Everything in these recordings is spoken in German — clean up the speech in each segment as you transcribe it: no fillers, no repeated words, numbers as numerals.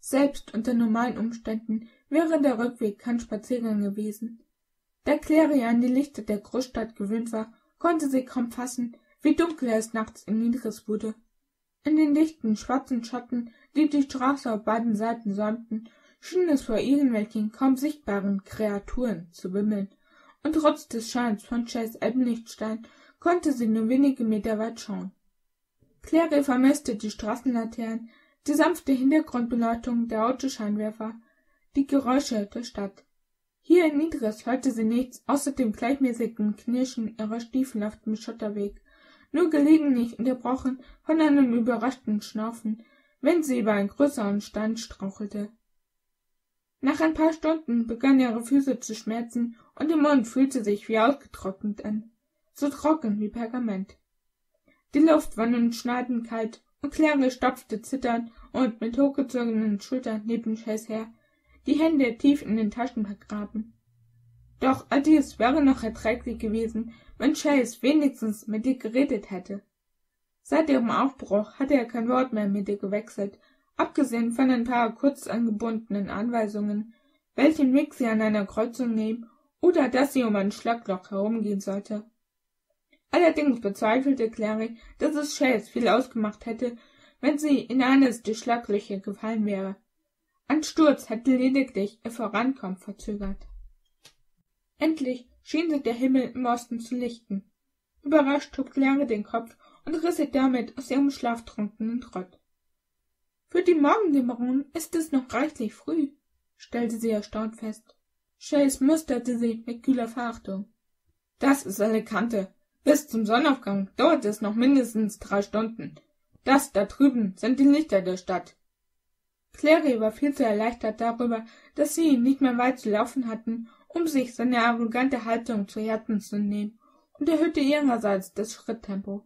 Selbst unter normalen Umständen wäre der Rückweg kein Spaziergang gewesen. Da Clary an die Lichter der Großstadt gewöhnt war, konnte sie kaum fassen, wie dunkel es nachts in Idris wurde. In den dichten, schwarzen Schatten, die die Straße auf beiden Seiten säumten, schien es vor irgendwelchen kaum sichtbaren Kreaturen zu wimmeln, und trotz des Scheins von Chase Elbenlichtstein konnte sie nur wenige Meter weit schauen. Clary vermisste die Straßenlaternen, die sanfte Hintergrundbeleuchtung der Autoscheinwerfer, die Geräusche der Stadt. Hier in Idris hörte sie nichts außer dem gleichmäßigen Knirschen ihrer Stiefel auf dem Schotterweg, nur gelegentlich unterbrochen von einem überraschten Schnaufen, wenn sie über einen größeren Stein strauchelte. Nach ein paar Stunden begannen ihre Füße zu schmerzen und ihr Mund fühlte sich wie ausgetrocknet an, so trocken wie Pergament. Die Luft war nun schneidend und Clary stapfte zitternd und mit hochgezogenen Schultern neben Chase her, die Hände tief in den Taschen vergraben. Doch all dies wäre noch erträglich gewesen, wenn Chase wenigstens mit ihr geredet hätte. Seit ihrem Aufbruch hatte er kein Wort mehr mit ihr gewechselt, abgesehen von ein paar kurz angebundenen Anweisungen, welchen Weg sie an einer Kreuzung nehmen oder dass sie um ein Schlagloch herumgehen sollte. Allerdings bezweifelte Clary, dass es Chase viel ausgemacht hätte, wenn sie in eines der Schlaglöcher gefallen wäre. Ein Sturz hätte lediglich ihr Vorankommen verzögert. Endlich schien sich der Himmel im Osten zu lichten. Überrascht hob Clary den Kopf und riss sich damit aus ihrem schlaftrunkenen Trott. Für die Morgendämmerung ist es noch reichlich früh, stellte sie erstaunt fest. Chase musterte sie mit kühler Verachtung. Das ist Alicante. Bis zum Sonnenaufgang dauert es noch mindestens 3 Stunden. Das da drüben sind die Lichter der Stadt. Clary war viel zu erleichtert darüber, dass sie nicht mehr weit zu laufen hatten, um sich seine arrogante Haltung zu Herzen zu nehmen, und erhöhte ihrerseits das Schritttempo.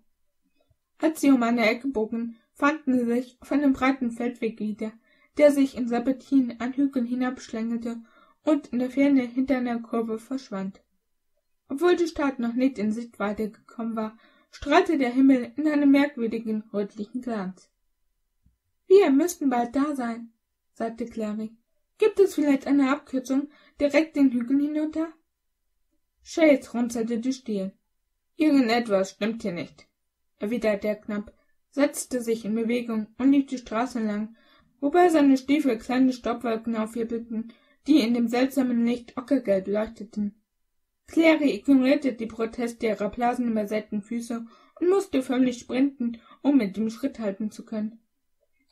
Als sie um eine Ecke bogen, fanden sie sich auf einem breiten Feldweg wieder, der sich in Serpentinen an Hügeln hinabschlängelte und in der Ferne hinter einer Kurve verschwand. Obwohl die Stadt noch nicht in Sichtweite gekommen war, strahlte der Himmel in einem merkwürdigen rötlichen Glanz. »Wir müssten bald da sein«, sagte Clary. »Gibt es vielleicht eine Abkürzung direkt den Hügel hinunter?« Chase runzelte die Stirn. »Irgendetwas stimmt hier nicht«, erwiderte er knapp, setzte sich in Bewegung und lief die Straße lang, wobei seine Stiefel kleine Staubwolken aufwirbelten, die in dem seltsamen Licht ockergelb leuchteten. Clary ignorierte die Proteste ihrer blasenübersäten Füße und musste förmlich sprinten, um mit dem Schritt halten zu können.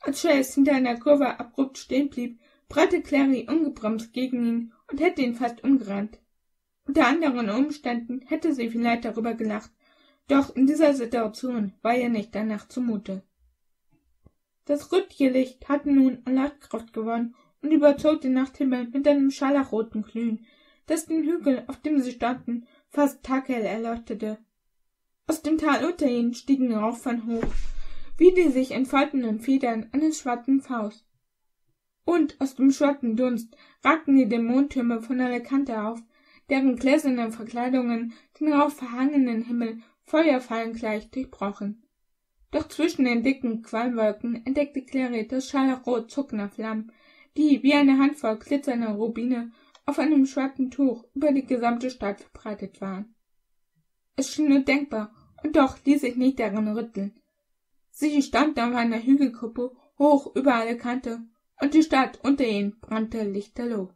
Als Chase hinter einer Kurve abrupt stehen blieb, prallte Clary ungebremst gegen ihn und hätte ihn fast umgerannt. Unter anderen Umständen hätte sie vielleicht darüber gelacht, doch in dieser Situation war ihr nicht danach zumute. Das Rötlicht hatte nun an Leuchtkraft gewonnen und überzog den Nachthimmel mit einem scharlachroten Glühen, das den Hügel, auf dem sie standen, fast taghell erleuchtete. Aus dem Tal unter ihnen stiegen Rauchfahnen hoch, wie die sich entfaltenden Federn eines schwarzen Vs. Und aus dem schwarzen Dunst ragten die Dämonentürme von Alicante auf, deren gläserne Verkleidungen den rauchverhangenen Himmel Feuerfallen gleich durchbrochen. Doch zwischen den dicken Qualmwolken entdeckte Clary das scharlachrot zuckender Flammen, die wie eine Handvoll glitzernder Rubine auf einem schwarzen Tuch über die gesamte Stadt verbreitet waren. Es schien nur denkbar, und doch ließ sich nicht daran rütteln. Sie standen auf einer Hügelkuppe hoch über Alicante, und die Stadt unter ihnen brannte lichterloh.